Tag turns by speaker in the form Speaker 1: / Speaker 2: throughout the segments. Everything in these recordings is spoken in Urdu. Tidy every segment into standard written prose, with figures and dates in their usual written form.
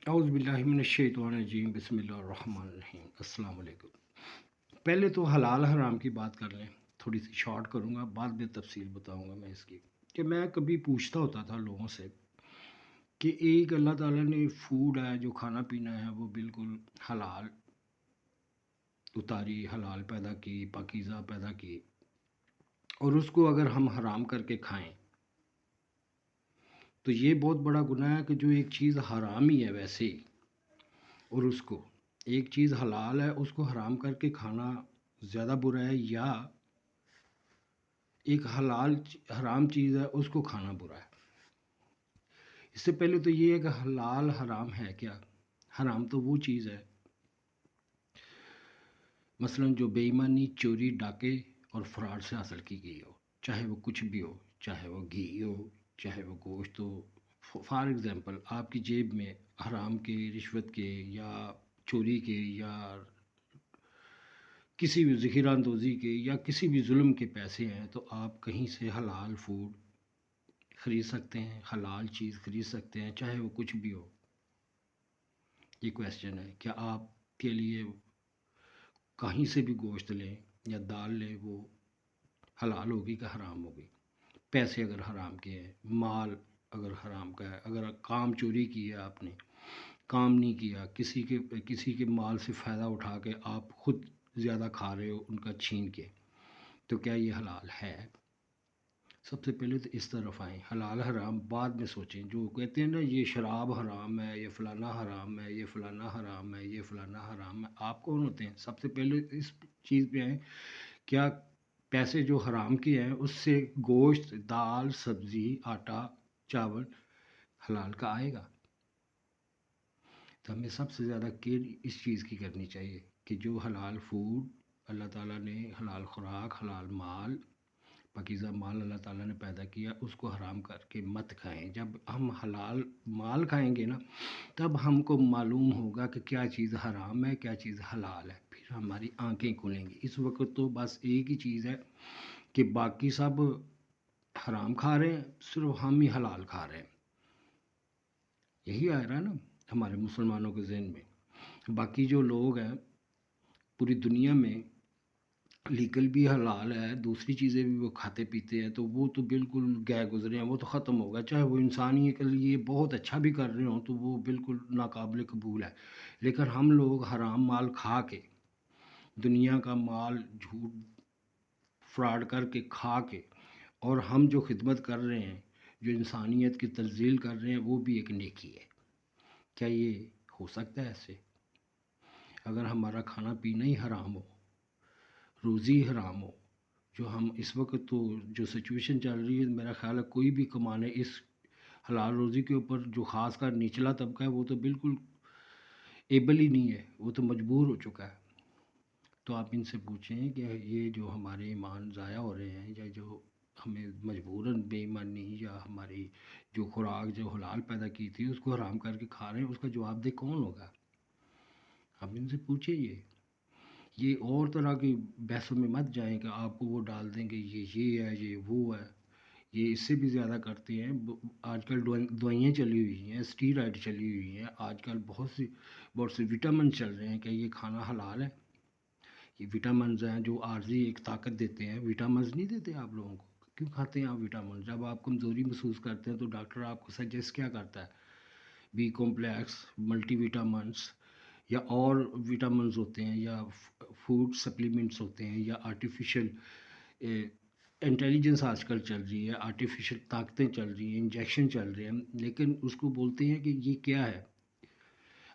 Speaker 1: اعوذ باللہ من الشیطان الرجیم، بسم اللہ الرحمن الرحیم، السلام علیکم۔ پہلے تو حلال حرام کی بات کر لیں، تھوڑی سی شارٹ کروں گا، بعد میں تفصیل بتاؤں گا میں اس کی۔ کہ میں کبھی پوچھتا ہوتا تھا لوگوں سے کہ ایک اللہ تعالیٰ نے فوڈ ہے جو کھانا پینا ہے وہ بالکل حلال اتاری، حلال پیدا کی، پاکیزہ پیدا کی، اور اس کو اگر ہم حرام کر کے کھائیں تو یہ بہت بڑا گناہ ہے کہ جو ایک چیز حرام ہی ہے ویسے ہی، اور اس کو ایک چیز حلال ہے اس کو حرام کر کے کھانا زیادہ برا ہے، یا ایک حرام چیز ہے اس کو کھانا برا ہے؟ اس سے پہلے تو یہ ہے کہ حلال حرام ہے کیا؟ حرام تو وہ چیز ہے مثلا جو بے ایمانی، چوری، ڈاکے اور فراڈ سے حاصل کی گئی ہو، چاہے وہ کچھ بھی ہو، چاہے وہ گھی ہو، چاہے وہ گوشت ہو۔ فار ایگزامپل آپ کی جیب میں حرام کے، رشوت کے، یا چوری کے، یا کسی بھی ذخیرہ اندوزی کے، یا کسی بھی ظلم کے پیسے ہیں، تو آپ کہیں سے حلال فوڈ خرید سکتے ہیں، حلال چیز خرید سکتے ہیں، چاہے وہ کچھ بھی ہو۔ یہ کویسچن ہے، کیا آپ کے لیے کہیں سے بھی گوشت لیں یا دال لیں وہ حلال ہوگی کہ حرام ہوگی؟ پیسے اگر حرام کے ہیں، مال اگر حرام کا ہے، اگر کام چوری کیا آپ نے، کام نہیں کیا، کسی کے مال سے فائدہ اٹھا کے آپ خود زیادہ کھا رہے ہو ان کا چھین کے، تو کیا یہ حلال ہے؟ سب سے پہلے تو اس طرف آئیں، حلال حرام بعد میں سوچیں۔ جو کہتے ہیں نا یہ شراب حرام ہے، یہ فلانا حرام ہے، یہ فلانا حرام ہے، یہ فلانا حرام ہے، آپ کون ہوتے ہیں؟ سب سے پہلے اس چیز پہ آئیں، کیا پیسے جو حرام کے ہیں اس سے گوشت، دال، سبزی، آٹا، چاول حلال کا آئے گا؟ تو ہمیں سب سے زیادہ کیئر اس چیز کی کرنی چاہیے کہ جو حلال فوڈ اللہ تعالیٰ نے، حلال خوراک، حلال مال، پاکیزہ مال اللہ تعالیٰ نے پیدا کیا، اس کو حرام کر کے مت کھائیں۔ جب ہم حلال مال کھائیں گے نا، تب ہم کو معلوم ہوگا کہ کیا چیز حرام ہے، کیا چیز حلال ہے، پھر ہماری آنکھیں کھلیں گی۔ اس وقت تو بس ایک ہی چیز ہے کہ باقی سب حرام کھا رہے ہیں، صرف ہم ہی حلال کھا رہے ہیں۔ یہی آ رہا ہے نا ہمارے مسلمانوں کے ذہن میں۔ باقی جو لوگ ہیں پوری دنیا میں لیگل بھی حلال ہے، دوسری چیزیں بھی وہ کھاتے پیتے ہیں، تو وہ تو بالکل گئے گزرے ہیں، وہ تو ختم ہو گیا۔ چاہے وہ انسانی کے لیے بہت اچھا بھی کر رہے ہوں تو وہ بالکل ناقابل قبول ہے۔ لیکن ہم لوگ حرام مال کھا کے، دنیا کا مال جھوٹ فراڈ کر کے کھا کے، اور ہم جو خدمت کر رہے ہیں، جو انسانیت کی ترذیل کر رہے ہیں، وہ بھی ایک نیکی ہے۔ کیا یہ ہو سکتا ہے ایسے؟ اگر ہمارا کھانا پینا ہی حرام ہو، روزی حرام ہو، جو ہم اس وقت تو جو سچویشن چل رہی ہے، میرا خیال ہے کوئی بھی کمانے اس حلال روزی کے اوپر، جو خاص کر نچلا طبقہ ہے، وہ تو بالکل ایبل ہی نہیں ہے، وہ تو مجبور ہو چکا ہے۔ تو آپ ان سے پوچھیں کہ یہ جو ہمارے ایمان ضائع ہو رہے ہیں، یا جو ہمیں مجبوراً بے ایمانی، یا ہماری جو خوراک جو حلال پیدا کی تھی اس کو حرام کر کے کھا رہے ہیں، اس کا جواب دہ کون ہوگا؟ آپ ان سے پوچھیں۔ یہ اور طرح کی بحثوں میں مت جائیں کہ آپ کو وہ ڈال دیں گے یہ ہے، یہ وہ ہے۔ یہ اس سے بھی زیادہ کرتے ہیں۔ آج کل دوائیاں چلی ہوئی ہیں، اسٹیرائڈ چلی ہوئی ہیں، آج کل بہت سے وٹامن چل رہے ہیں کہ یہ کھانا حلال ہے۔ یہ وٹامنز ہیں جو عارضی ایک طاقت دیتے ہیں۔ وٹامنز نہیں دیتے آپ لوگوں کو؟ کیوں کھاتے ہیں آپ وٹامنز؟ جب آپ کمزوری محسوس کرتے ہیں تو ڈاکٹر آپ کو سجیسٹ کیا کرتا ہے؟ بی کمپلیکس، ملٹی وٹامنس، یا اور وٹامنز ہوتے ہیں، یا فوڈ سپلیمنٹس ہوتے ہیں، یا آرٹیفیشل انٹیلیجنس آج کل چل رہی ہے، آرٹیفیشل طاقتیں چل رہی ہیں، انجیکشن چل رہے ہیں، لیکن اس کو بولتے ہیں کہ یہ کیا ہے۔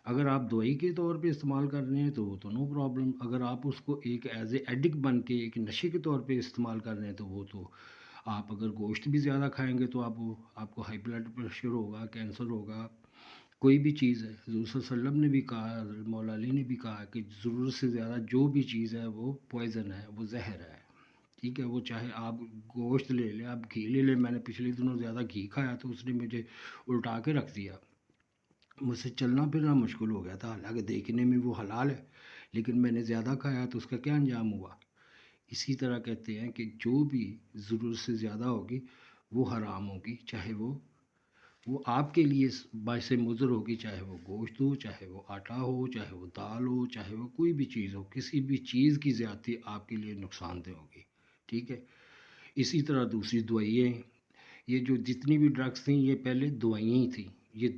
Speaker 1: اگر آپ دوائی کے طور پہ استعمال کر رہے ہیں تو وہ تو نو پرابلم، اگر آپ اس کو ایک ایز اے ایڈکٹ بن کے ایک نشے کے طور پہ استعمال کر رہے ہیں تو وہ تو، آپ اگر گوشت بھی زیادہ کھائیں گے تو آپ کو ہائی بلڈ پریشر ہوگا، کینسر ہوگا، کوئی بھی چیز ہے۔ حضور صلی اللہ علیہ وسلم نے بھی کہا، مولا علی نے بھی کہا کہ ضرورت سے زیادہ جو بھی چیز ہے وہ پوائزن ہے، وہ زہر ہے۔ ٹھیک ہے، وہ چاہے آپ گوشت لے لیں، آپ گھی لے لیں۔ میں نے پچھلے دنوں زیادہ گھی کھایا تو اس نے مجھے الٹا کے رکھ دیا، مجھ سے چلنا پھرنا مشکل ہو گیا تھا، حالانکہ دیکھنے میں وہ حلال ہے، لیکن میں نے زیادہ کھایا تو اس کا کیا انجام ہوا؟ اسی طرح کہتے ہیں کہ جو بھی ضرورت سے زیادہ ہوگی وہ حرام ہوگی، چاہے وہ وہ آپ کے لیے باعث مضر ہوگی، چاہے وہ گوشت ہو، چاہے وہ آٹا ہو، چاہے وہ دال ہو، چاہے وہ کوئی بھی چیز ہو، کسی بھی چیز کی زیادتی آپ کے لیے نقصان دہ ہوگی، ٹھیک ہے؟ اسی طرح دوسری دوائیں، یہ جو جتنی بھی ڈرگس تھیں یہ پہلے دوائیں ہی تھیں، یہ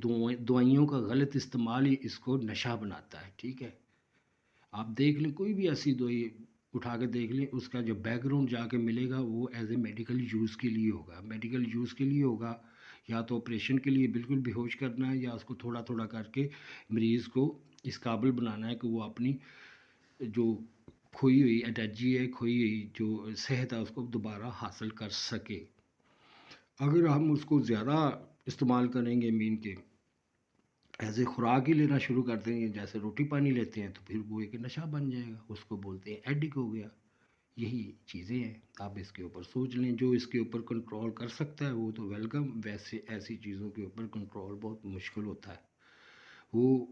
Speaker 1: دوائیوں کا غلط استعمال ہی اس کو نشہ بناتا ہے، ٹھیک ہے؟ آپ دیکھ لیں کوئی بھی ایسی دوائی اٹھا کے دیکھ لیں، اس کا جو بیک گراؤنڈ جا کے ملے گا وہ ایز اے میڈیکل یوز کے لیے ہوگا، میڈیکل یوز کے لیے ہوگا، یا تو آپریشن کے لیے بالکل بے ہوش کرنا ہے، یا اس کو تھوڑا تھوڑا کر کے مریض کو اس قابل بنانا ہے کہ وہ اپنی جو کھوئی ہوئی انرجی ہے، کھوئی ہوئی جو صحت ہے، اس کو دوبارہ حاصل کر سکے۔ اگر ہم اس کو زیادہ استعمال کریں گے، مین کے ایز اے خوراک ہی لینا شروع کر دیں گے، جیسے روٹی پانی لیتے ہیں، تو پھر وہ ایک نشہ بن جائے گا، اس کو بولتے ہیں ایڈک ہو گیا۔ یہی چیزیں ہیں، آپ اس کے اوپر سوچ لیں، جو اس کے اوپر کنٹرول کر سکتا ہے وہ تو ویلکم، ویسے ایسی چیزوں کے اوپر کنٹرول بہت مشکل ہوتا ہے، وہ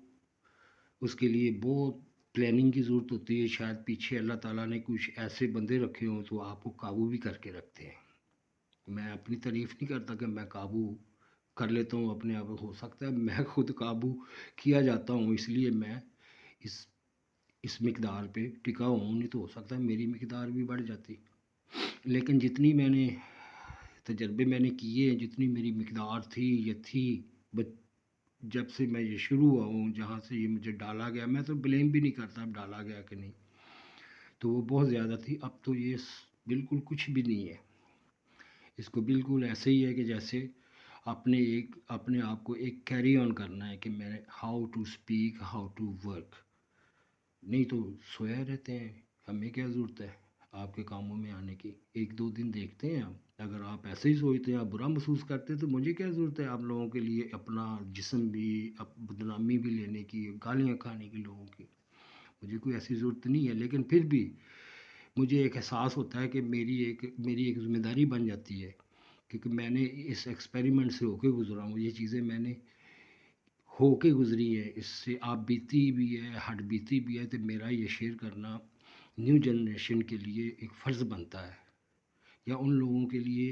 Speaker 1: اس کے لیے بہت پلاننگ کی ضرورت ہوتی ہے، شاید پیچھے اللہ تعالیٰ نے کچھ ایسے بندے رکھے ہوں تو آپ کو قابو بھی کر کے رکھتے ہیں۔ میں اپنی تعریف نہیں کرتا کہ میں قابو کر لیتا ہوں اپنے آپ، ہو سکتا ہے میں خود قابو کیا جاتا ہوں، اس لیے میں اس اس مقدار پہ ٹکا ہوں، نہیں تو ہو سکتا ہے میری مقدار بھی بڑھ جاتی، لیکن جتنی میں نے تجربے میں نے کیے ہیں، جتنی میری مقدار تھی یہ تھی، جب سے میں یہ شروع ہوا ہوں، جہاں سے یہ مجھے ڈالا گیا، میں تو بلیم بھی نہیں کرتا اب ڈالا گیا کہ نہیں، تو وہ بہت زیادہ تھی، اب تو یہ بالکل کچھ بھی نہیں ہے، اس کو بالکل ایسے ہی ہے کہ جیسے اپنے آپ کو ایک کیری آن کرنا ہے کہ میں how to speak, how to work, نہیں تو سویا رہتے ہیں، ہمیں کیا ضرورت ہے آپ کے کاموں میں آنے کی؟ ایک دو دن دیکھتے ہیں ہم، اگر آپ ایسے ہی سوچتے ہیں، آپ برا محسوس کرتے ہیں، تو مجھے کیا ضرورت ہے آپ لوگوں کے لیے اپنا جسم بھی بدنامی بھی لینے کی، گالیاں کھانے کی لوگوں کی؟ مجھے کوئی ایسی ضرورت نہیں ہے، لیکن پھر بھی مجھے ایک احساس ہوتا ہے کہ میری ایک ذمہ داری بن جاتی ہے، کیونکہ میں نے اس ایکسپیریمنٹ سے ہو کے گزرا ہوں، یہ چیزیں میں نے ہو کے گزری ہے، اس سے آپ بیتی بھی ہے، ہڈ بیتی بھی ہے، تو میرا یہ شیئر کرنا نیو جنریشن کے لیے ایک فرض بنتا ہے، یا ان لوگوں کے لیے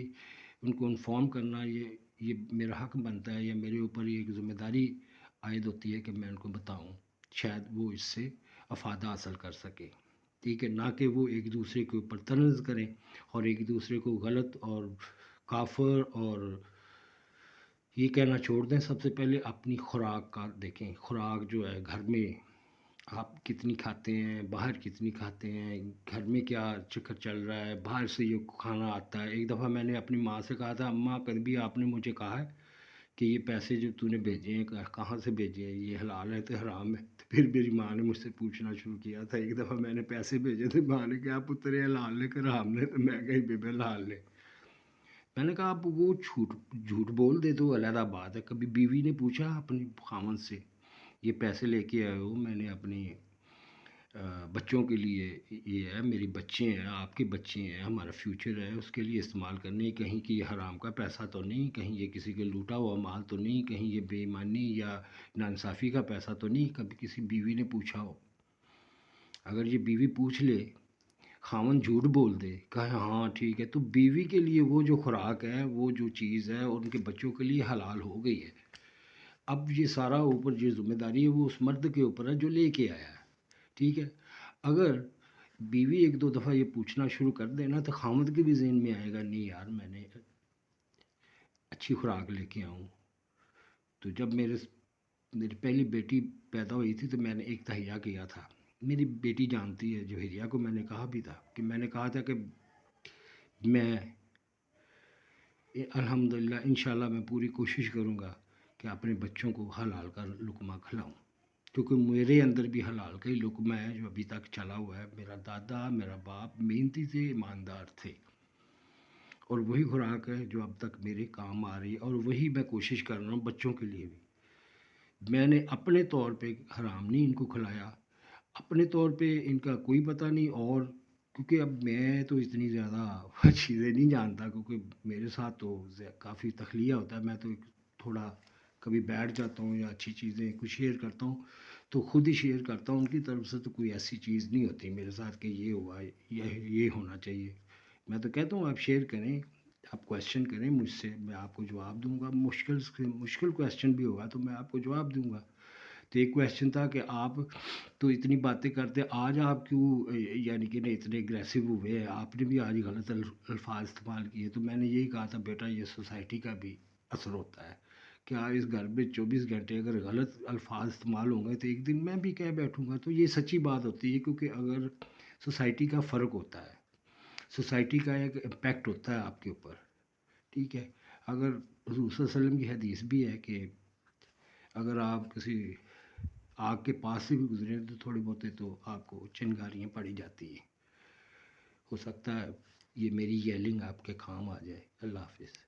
Speaker 1: ان کو انفارم کرنا یہ میرا حق بنتا ہے، یا میرے اوپر یہ ایک ذمہ داری عائد ہوتی ہے کہ میں ان کو بتاؤں، شاید وہ اس سے افادہ حاصل کر سکے، ٹھیک ہے؟ نہ کہ وہ ایک دوسرے کے اوپر طنز کریں اور ایک دوسرے کو غلط اور کافر اور یہ کہنا چھوڑ دیں۔ سب سے پہلے اپنی خوراک کا دیکھیں، خوراک جو ہے گھر میں آپ کتنی کھاتے ہیں، باہر کتنی کھاتے ہیں، گھر میں کیا چکر چل رہا ہے، باہر سے یہ کھانا آتا ہے۔ ایک دفعہ میں نے اپنی ماں سے کہا تھا، اماں کبھی آپ نے مجھے کہا ہے کہ یہ پیسے جو تو نے بھیجے ہیں کہاں سے بھیجے ہیں، یہ حلال ہے تو حرام ہے؟ تو پھر میری ماں نے مجھ سے پوچھنا شروع کیا تھا، ایک دفعہ میں نے پیسے بھیجے تھے، ماں نے کہا پتر یہ حلال نے کہ حرام نے؟ تو میں کہی بے حلال نے۔ میں نے کہا آپ وہ جھوٹ بول دے تو علیحدہ بات ہے، کبھی بیوی نے پوچھا اپنی خاوند سے یہ پیسے لے کے آئے ہو، میں نے اپنی بچوں کے لیے، یہ ہے میری بچے ہیں، آپ کے بچے ہیں، ہمارا فیوچر ہے، اس کے لیے استعمال کرنے، کہیں کہ یہ حرام کا پیسہ تو نہیں، کہیں یہ کسی کے لوٹا ہوا مال تو نہیں، کہیں یہ بے ایمانی یا ناانصافی کا پیسہ تو نہیں، کبھی کسی بیوی نے پوچھا ہو؟ اگر یہ بیوی پوچھ لے، خاوند جھوٹ بول دے، کہے ہاں ٹھیک ہے، تو بیوی کے لیے وہ جو خوراک ہے، وہ جو چیز ہے، اور ان کے بچوں کے لیے حلال ہو گئی ہے۔ اب یہ سارا اوپر جو ذمہ داری ہے وہ اس مرد کے اوپر ہے جو لے کے آیا ہے، ٹھیک ہے؟ اگر بیوی ایک دو دفعہ یہ پوچھنا شروع کر دینا تو خاوند کے بھی ذہن میں آئے گا، نہیں یار میں نے اچھی خوراک لے کے آؤں۔ تو جب میری پہلی بیٹی پیدا ہوئی تھی تو میں نے ایک تہیہ کیا تھا، میری بیٹی جانتی ہے، جو ہریا کو میں نے کہا بھی تھا، کہ میں نے کہا تھا کہ میں الحمدللہ انشاءاللہ میں پوری کوشش کروں گا کہ اپنے بچوں کو حلال کا لقمہ کھلاؤں، کیونکہ میرے اندر بھی حلال کا ہی لقمہ ہے جو ابھی تک چلا ہوا ہے۔ میرا دادا، میرا باپ محنتی تھے، ایماندار تھے، اور وہی خوراک ہے جو اب تک میرے کام آ رہی ہے، اور وہی میں کوشش کر رہا ہوں بچوں کے لیے بھی۔ میں نے اپنے طور پہ حرام نہیں ان کو کھلایا، اپنے طور پہ ان کا کوئی پتہ نہیں، اور کیونکہ اب میں تو اتنی زیادہ چیزیں نہیں جانتا، کیونکہ میرے ساتھ تو کافی تخلیہ ہوتا ہے، میں تو تھوڑا کبھی بیٹھ جاتا ہوں یا اچھی چیزیں کچھ شیئر کرتا ہوں تو خود ہی شیئر کرتا ہوں، ان کی طرف سے تو کوئی ایسی چیز نہیں ہوتی میرے ساتھ کہ یہ ہوا، یہ ہونا چاہیے۔ میں تو کہتا ہوں آپ شیئر کریں، آپ کویشچن کریں مجھ سے، میں آپ کو جواب دوں گا، مشکل کویشچن بھی ہوگا تو میں آپ کو جواب دوں گا۔ تو ایک کویشچن تھا کہ آپ تو اتنی باتیں کرتے، آج آپ کیوں یعنی کہ نہیں اتنے اگریسو ہوئے ہیں، آپ نے بھی آج غلط الفاظ استعمال کیے۔ تو میں نے یہی کہا تھا بیٹا یہ سوسائٹی کا بھی اثر ہوتا ہے کہ اس گھر میں 24 گھنٹے اگر غلط الفاظ استعمال ہوں گے تو ایک دن میں بھی کہہ بیٹھوں گا۔ تو یہ سچی بات ہوتی ہے، کیونکہ اگر سوسائٹی کا فرق ہوتا ہے، سوسائٹی کا ایک امپیکٹ ہوتا ہے آپ کے اوپر، ٹھیک ہے۔ اگر حضور صلی اللہ علیہ وسلم کی حدیث بھی ہے کہ اگر آپ کسی آگ کے پاس سے بھی گزرے تو تھوڑی بہت تو آپ کو چنگاریاں پڑی جاتی ہیں۔ ہو سکتا ہے یہ میری ییلنگ آپ کے کام آ جائے۔ اللہ حافظ۔